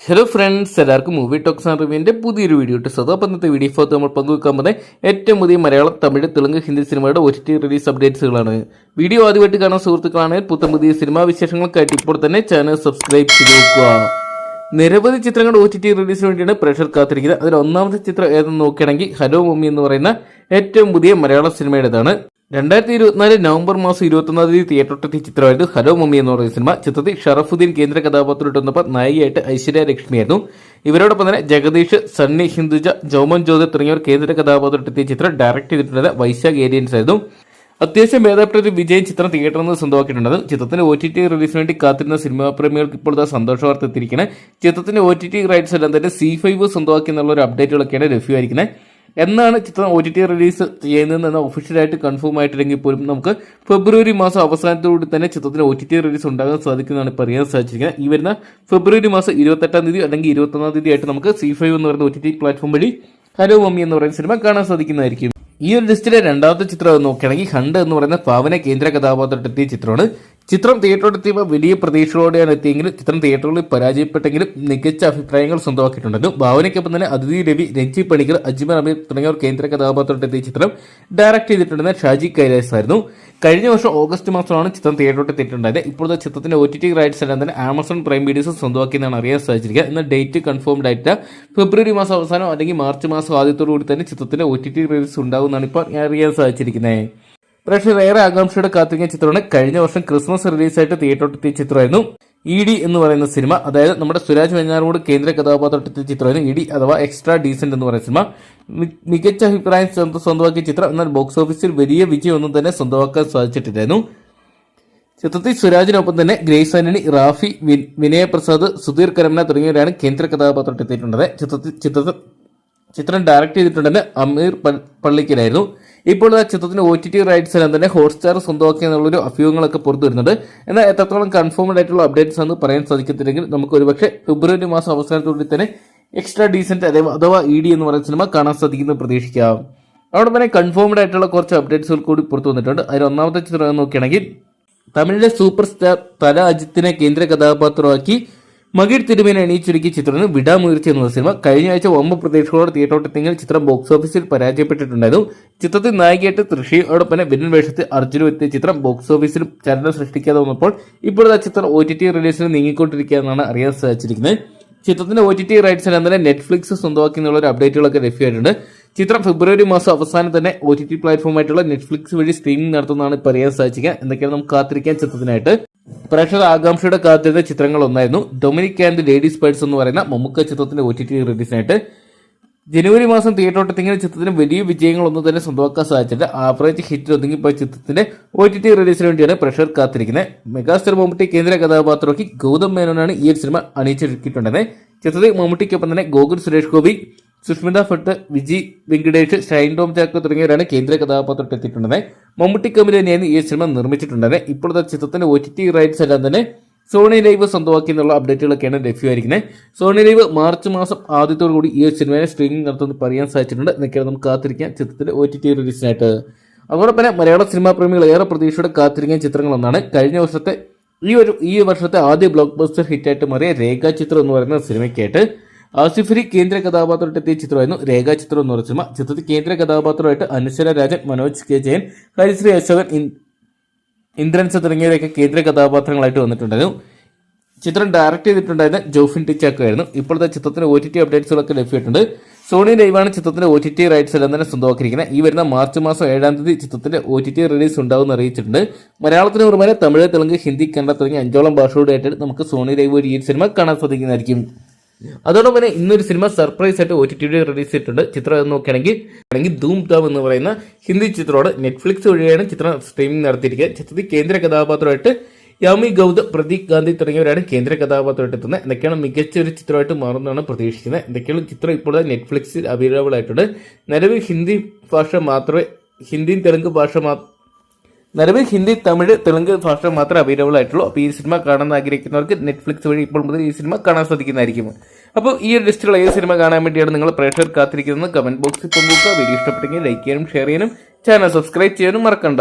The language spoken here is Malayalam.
ഹലോ ഫ്രണ്ട്സ്, എല്ലാവർക്കും മൂവി ടോക്സ് ആൻഡ് റിവ്യൂവിൻ്റെ പുതിയൊരു വീഡിയോ ഇട്ട് സ്വതപ്പന്നത്തെ വീഡിയോ ഫോട്ടോ നമ്മൾ പങ്കുവെക്കാൻ പോകുന്നത് ഏറ്റവും പുതിയ മലയാളം, തമിഴ്, തെലുങ്ക്, ഹിന്ദി സിനിമയുടെ OTT റിലീസ് അപ്ഡേറ്റ്സുകളാണ്. വീഡിയോ ആദ്യമായിട്ട് കാണാൻ സുഹൃത്തുക്കളാണെങ്കിൽ പുതിയ സിനിമാ വിശേഷങ്ങൾക്കായിട്ട് ഇപ്പോൾ തന്നെ ചാനൽ സബ്സ്ക്രൈബ് ചെയ്ത് നോക്കുക. നിരവധി ചിത്രങ്ങളുടെ OTT റിലീസിന് വേണ്ടിയാണ് പ്രേക്ഷകർ കാത്തിരിക്കുന്നത്. അതിൽ ഒന്നാമത്തെ ചിത്രം ഏതെന്ന് നോക്കുകയാണെങ്കിൽ ഹലോ മമ്മി എന്ന് പറയുന്ന ഏറ്റവും പുതിയ മലയാള സിനിമയുടേതാണ്. 2024 നവംബർ മാസം 21 തിയേറ്ററിലെത്തിയ ചിത്രമായിരുന്നു ഹലോ മമ്മി എന്ന് പറയുന്ന സിനിമ. ചിത്രത്തിൽ ഷറഫുദ്ദീൻ കേന്ദ്ര കഥാപാത്രമായിട്ട് വന്നപ്പോൾ നായികയായിട്ട് ഐശ്വര്യ ലക്ഷ്മിയായിരുന്നു. ഇവരോടൊപ്പം തന്നെ ജഗദീഷ്, സണ്ണി, ഹിന്ദുജ, ജോമൻ ജ്യോതി തുടങ്ങിയവർ കേന്ദ്ര കഥാപാത്രത്തെത്തിയ ചിത്രം ഡയറക്ട് ചെയ്തിട്ടുള്ളത് വൈശാഖ് ഏരിയൻസ് ആയിരുന്നു. അത്യാവശ്യം ഭേദപ്പെട്ട ഒരു വിജയം ചിത്രം തിയേറ്ററിൽ നിന്ന് സ്വന്തമാക്കിയിട്ടുണ്ട്. ചിത്രത്തിന്റെ OTT റിലീസിന് വേണ്ടി കാത്തിരുന്ന സിനിമാ പ്രേമികൾക്ക് ഇപ്പോൾ സന്തോഷ വാർത്ത എത്തിയിരിക്കുന്നത്. ചിത്രത്തിന്റെ OTT റൈറ്റ്സ് എല്ലാം തന്നെ C5 സ്വന്തമാക്കി എന്നുള്ള ഒരു അപ്ഡേറ്റുകളൊക്കെയാണ് ലഭ്യമായിരിക്കുന്നത്. എന്നാണ് ചിത്രം OTT റിലീസ് ചെയ്യുന്നതെന്ന് ഒഫീഷ്യലായിട്ട് കൺഫേം ആയിട്ടില്ലെങ്കിൽ പോലും നമുക്ക് ഫെബ്രുവരി മാസം അവസാനത്തോടുകൂടി തന്നെ ചിത്രത്തിന് OTT റിലീസ് ഉണ്ടാകാൻ സാധിക്കുന്നതാണ് ഇപ്പോൾ അറിയാൻ സാധിച്ചിരിക്കുന്നത്. ഈ വരുന്ന ഫെബ്രുവരി മാസം 28 അല്ലെങ്കിൽ 21 ആയിട്ട് നമുക്ക് C5 എന്ന് പറയുന്ന OTT പ്ലാറ്റ്ഫോം വഴി ഹലോ മമ്മി എന്ന് പറയുന്ന സിനിമ കാണാൻ സാധിക്കുന്നതായിരിക്കും. ഈ ഒരു ലിസ്റ്റിലെ രണ്ടാമത്തെ ചിത്രം നോക്കുകയാണെങ്കിൽ ഹണ്ട് എന്ന് പറയുന്ന ഭാവന കേന്ദ്ര കഥാപാത്രത്തെത്തിയ ചിത്രമാണ്. ചിത്രം തിയേറ്ററിലെത്തിയപ്പോൾ വലിയ പ്രതീക്ഷയോടെയാണ് എത്തിയെങ്കിലും ചിത്രം തിയേറ്ററുകളിൽ പരാജയപ്പെട്ടെങ്കിലും മികച്ച അഭിപ്രായങ്ങൾ സ്വന്തമാക്കിയിട്ടുണ്ടായിരുന്നു. ഭാവനയ്ക്കൊപ്പം തന്നെ അതിഥി രവി, രഞ്ജി പണിക്കർ, അജ്മൽ അമീർ തുടങ്ങിയവർ കേന്ദ്ര കഥാപാത്രത്തെത്തിയ ചിത്രം ഡയറക്ട് ചെയ്തിട്ടുണ്ടെന്ന് ഷാജി കൈലാസ് ആയിരുന്നു. കഴിഞ്ഞ വർഷം ഓഗസ്റ്റ് മാസമാണ് ചിത്രം തിയേറ്ററിലെത്തിയിട്ടുണ്ടായത്. ഇപ്പോഴത്തെ ചിത്രത്തിന്റെ OTT റൈറ്റ്സ് എല്ലാം തന്നെ ആമസോൺ പ്രൈം വീഡിയോസ് സ്വന്തമാക്കിയെന്നാണ് അറിയാൻ സാധിച്ചിരിക്കുക. എന്നാൽ ഡേറ്റ് കൺഫേംഡ് ആയിട്ട് ഫെബ്രുവരി മാസം അവസാനം അല്ലെങ്കിൽ മാർച്ച് മാസം ആദ്യത്തോടു കൂടി തന്നെ ചിത്രത്തിന്റെ OTT റിലീസ് ഉണ്ടാകുമെന്നാണ് ഇപ്പോൾ അറിയാൻ സാധിച്ചിരിക്കുന്നത്. പ്രേക്ഷകർ ഏറെ ആകാംക്ഷയുടെ കാത്തിരിക്കുന്ന ചിത്രമാണ് കഴിഞ്ഞ വർഷം ക്രിസ്മസ് റിലീസായിട്ട് തിയേറ്ററിലെത്തിയ ചിത്രമായിരുന്നു ED എന്ന് പറയുന്ന സിനിമ. അതായത് നമ്മുടെ സുരാജ് വെഞ്ഞാറമൂട് കേന്ദ്ര കഥാപാത്രത്തെത്തിയ ചിത്രമായിരുന്നു ED അഥവാ എക്സ്ട്രാ ഡീസന്റ് എന്ന് പറയുന്ന സിനിമ. മികച്ച അഭിപ്രായം സ്വന്തമാക്കിയ ചിത്രം. എന്നാൽ ബോക്സ് ഓഫീസിൽ വലിയ വിജയമൊന്നും തന്നെ സ്വന്തമാക്കാൻ സാധിച്ചിട്ടില്ലായിരുന്നു. ചിത്രത്തിൽ സുരാജിനൊപ്പം തന്നെ ഗ്രേസ് ആന്റണി, റാഫി, വിനയ പ്രസാദ്, സുധീർ കരമന തുടങ്ങിയവരാണ് കേന്ദ്ര കഥാപാത്രത്തെത്തിയിട്ടുള്ളത്. ചിത്രം ഡയറക്ട് ചെയ്തിട്ടുണ്ടെന്ന് അമീർ പള്ളിക്കലായിരുന്നു. ഇപ്പോൾ ചിത്രത്തിന് OTT റൈറ്റ്സ് എല്ലാം തന്നെ ഹോട്ട്സ്റ്റാർ സ്വന്തമാക്കി എന്നുള്ളൊരു അഭ്യൂഹങ്ങളൊക്കെ പുറത്തു വരുന്നുണ്ട്. എന്നാൽ എത്രത്തോളം കൺഫേംഡ് ആയിട്ടുള്ള അപ്ഡേറ്റ്സ് ആണെന്ന് പറയാൻ സാധിക്കത്തില്ലെങ്കിൽ നമുക്ക് ഒരുപക്ഷെ ഫെബ്രുവരി മാസം അവസാനത്തോടെ തന്നെ എക്സ്ട്രാ ഡീസന്റ് അഥവാ ED എന്ന് പറയുന്ന സിനിമ കാണാൻ സാധിക്കുന്നത് പ്രതീക്ഷിക്കാം. അവിടെ തന്നെ കൺഫേംഡ് ആയിട്ടുള്ള കുറച്ച് അപ്ഡേറ്റ്സുകൾ കൂടി പുറത്തു വന്നിട്ടുണ്ട്. അതിൽ ഒന്നാമത്തെ ചിത്രം നോക്കുകയാണെങ്കിൽ തമിഴിലെ സൂപ്പർ സ്റ്റാർ തല അജിത്തിനെ കേന്ദ്ര കഥാപാത്രമാക്കി മകിഴ് തിരുമേനെ എണീച്ചൊരുക്കിയ ചിത്രമാണ് വിടാമുയർച്ച എന്ന സിനിമ. കഴിഞ്ഞ ആഴ്ച ഒമ്പ പ്രതീക്ഷകളോടെ തിയേറ്ററിലെത്തിയെങ്കിൽ ചിത്രം ബോക്സ് ഓഫീസിൽ പരാജയപ്പെട്ടിട്ടുണ്ടായിരുന്നു. ചിത്രത്തിൽ നായികയായിട്ട് തൃശയോടൊപ്പം തന്നെ വില്ലൻ വേഷത്തിൽ അർജുനും എത്തിയ ചിത്രം ബോക്സ് ഓഫീസിലും ചലനം സൃഷ്ടിക്കാതെ വന്നപ്പോൾ ഇപ്പോഴത്തെ ചിത്രം OTT റിലീസിന് നീങ്ങിക്കൊണ്ടിരിക്കുകയെന്നാണ് അറിയാൻ സാധിച്ചിരിക്കുന്നത്. ചിത്രത്തിന്റെ OTT റൈറ്റ്സ് എല്ലാം തന്നെ നെറ്റ്ഫ്ലിക്സ് സ്വന്തമാക്കി എന്നുള്ള അപ്ഡേറ്റുകളൊക്കെ ലഭ്യമായിട്ടുണ്ട്. ചിത്രം ഫെബ്രുവരി മാസം അവസാനം തന്നെ OTT പ്ലാറ്റ്ഫോമായിട്ടുള്ള നെറ്റ്ഫ്ലിക്സ് വഴി സ്ട്രീമിംഗ് നടത്തുന്നതാണ് ഇപ്പോൾ അറിയാൻ സാധിക്കുക. എന്തൊക്കെയാണ് നമുക്ക് കാത്തിരിക്കാൻ ചിത്രത്തിനായിട്ട്. പ്രേക്ഷക ആകാംക്ഷയുടെ കാത്തിരുന്ന ചിത്രങ്ങൾ ഒന്നായിരുന്നു ഡൊമിനിക് ആൻഡ് ലേഡി സ്പൈഡ്സ് എന്ന് പറയുന്ന മമ്മൂക്ക ചിത്രത്തിന്റെ OTT റിലീസിനായിട്ട്. ജനുവരി മാസം തിയേറ്ററിലെത്തിയ ചിത്രത്തിന് വലിയ വിജയങ്ങളൊന്നും തന്നെ സ്വന്തമാക്കാൻ സാധിച്ചിട്ട് ആവറേജ് ഹിറ്റ് ഒതുങ്ങിപ്പോയ ചിത്രത്തിന്റെ OTT റിലീസിന് വേണ്ടിയാണ് പ്രേക്ഷകർ കാത്തിരിക്കുന്നത്. മെഗാസ്റ്റാർ മമ്മൂട്ടി കേന്ദ്ര കഥാപാത്രമാക്കി ഗൗതം മേനോനാണ് ഈ ഒരു സിനിമ അണിയിച്ചൊരുക്കിയിട്ടുള്ളത്. ചിത്രത്തിൽ മമ്മൂട്ടിക്കൊപ്പം തന്നെ ഗോകുൽ സുരേഷ് ഗോപി, സുഷ്മിത ഭട്ട്, വിജി വെങ്കിടേഷ്, ഷൈൻ ടോം ചാക്കോ തുടങ്ങിയവരാണ് കേന്ദ്ര കഥാപാത്രത്തിൽ എത്തിയിട്ടുള്ളത്. മമ്മൂട്ടി കമ്പനി തന്നെയാണ് ഈ സിനിമ നിർമ്മിച്ചിട്ടുള്ളത്. ഇപ്പോഴത്തെ ചിത്രത്തിന്റെ OTT റൈറ്റ്സ് എല്ലാം തന്നെ സോണി ലൈവ് സ്വന്തമാക്കി എന്നുള്ള അപ്ഡേറ്റുകളൊക്കെയാണ് ലഭ്യമായിരിക്കുന്നത്. സോണി ലൈവ് മാർച്ച് മാസം ആദ്യത്തോടു കൂടി ഈ സിനിമയെ സ്ട്രീമിംഗ് നടത്തുമെന്ന് പറയാൻ സാധിച്ചിട്ടുണ്ട്. എന്നൊക്കെയാണ് നമുക്ക് കാത്തിരിക്കാൻ ചിത്രത്തിന്റെ OTT റിലീസിനായിട്ട്. അതോടൊപ്പം തന്നെ മലയാള സിനിമാ പ്രേമികൾ ഏറെ പ്രതീക്ഷയോടെ കാത്തിരിക്കാൻ ചിത്രങ്ങളൊന്നാണ് കഴിഞ്ഞ വർഷത്തെ ഈ വർഷത്തെ ആദ്യ ബ്ലോക്ക് ബസ്റ്റർ ഹിറ്റായിട്ട് മാറിയ രേഖാചിത്രം എന്ന് പറയുന്ന സിനിമയ്ക്കായിട്ട് ആസിഫ് അലി കേന്ദ്ര കഥാപാത്രത്തെത്തിയ ചിത്രമായിരുന്നു രേഖാചിത്രം എന്ന് പറയുന്ന സിനിമ. ചിത്രത്തിൽ കേന്ദ്ര കഥാപാത്രമായിട്ട് അനശ്വര രാജൻ, മനോജ് കെ ജയൻ, ഹരിശ്രീ അശോകൻ, ഇന്ദ്രൻസ് തുടങ്ങിയവരൊക്കെ കേന്ദ്ര കഥാപാത്രങ്ങളായിട്ട് വന്നിട്ടുണ്ടായിരുന്നു. ചിത്രം ഡയറക്ട് ചെയ്തിട്ടുണ്ടായിരുന്ന ജോഫിൻ ടിച്ചാക്കോ ആയിരുന്നു. ഇപ്പോഴത്തെ ചിത്രത്തിന് OTT അപ്ഡേറ്റ്സുകളൊക്കെ ലഭ്യമായിട്ടുണ്ട്. സോണി ലൈവാണ് ചിത്രത്തിന്റെ OTT റൈറ്റ്സ് എല്ലാം തന്നെ സ്വന്തമാക്കിയിരിക്കുന്നത്. ഈ വരുന്ന മാർച്ച് മാസം 7 ചിത്രത്തിന്റെ OTT റിലീസ് ഉണ്ടാവുമെന്ന് അറിയിച്ചിട്ടുണ്ട്. മലയാളത്തിന് പുറമെ തമിഴ്, തെലുങ്ക്, ഹിന്ദി, കന്നഡ തുടങ്ങിയ 5ഓളം ഭാഷയോടായിട്ട് നമുക്ക് സോണി ലൈവ് വഴി ഈ സിനിമ കാണാൻ സാധിക്കുന്നതായിരിക്കും. അതോടൊപ്പം തന്നെ ഇന്നൊരു സിനിമ സർപ്രൈസ് ആയിട്ട് OTT റിലീസ് ചെയ്തിട്ടുണ്ട്. ചിത്രം നോക്കുകയാണെങ്കിൽ ധൂം ധാം എന്ന് പറയുന്ന ഹിന്ദി ചിത്രമാണ്. നെറ്റ്ഫ്ലിക്സ് വഴിയാണ് ചിത്രം സ്ട്രീമിംഗ് നടത്തിയിരിക്കുക. ചിത്രത്തിൽ കേന്ദ്ര കഥാപാത്രമായിട്ട് യാമി ഗൗതം, പ്രദീപ് ഗാന്ധി തുടങ്ങിയവരാണ് കേന്ദ്ര കഥാപാത്രമായിട്ട് എത്തുന്നത്. എന്തൊക്കെയാണ് മികച്ച ഒരു ചിത്രമായിട്ട് മാറുന്നതാണ് പ്രതീക്ഷിക്കുന്നത്. എന്തൊക്കെയാണ് ചിത്രം ഇപ്പോൾ നെറ്റ്ഫ്ലിക്സിൽ അവൈലബിൾ ആയിട്ടുണ്ട്. നിലവിൽ ഹിന്ദി, തമിഴ്, തെലുങ്ക് ഭാഷ മാത്രമേ അവൈലബിൾ ആയിട്ടുള്ളൂ. അപ്പോൾ ഈ സിനിമ കാണാൻ ആഗ്രഹിക്കുന്നവർക്ക് നെറ്റ്ഫ്ലിക്സ് വഴി ഇപ്പോൾ മുതൽ ഈ സിനിമ കാണാൻ സാധിക്കുന്നതായിരിക്കും. അപ്പോൾ ഈ ഒരു ലിസ്റ്റിലുള്ള ഏത് സിനിമ കാണാൻ വേണ്ടിയാണ് നിങ്ങൾ പ്രേക്ഷകർ കാത്തിരിക്കുന്നത് കമന്റ് ബോക്സിൽ പങ്കുവെക്കുക. വീഡിയോ ഇഷ്ടപ്പെട്ടെങ്കിൽ ലൈക്ക് ചെയ്യാനും ഷെയർ ചെയ്യാനും ചാനൽ സബ്സ്ക്രൈബ് ചെയ്യാനും മറക്കണ്ട.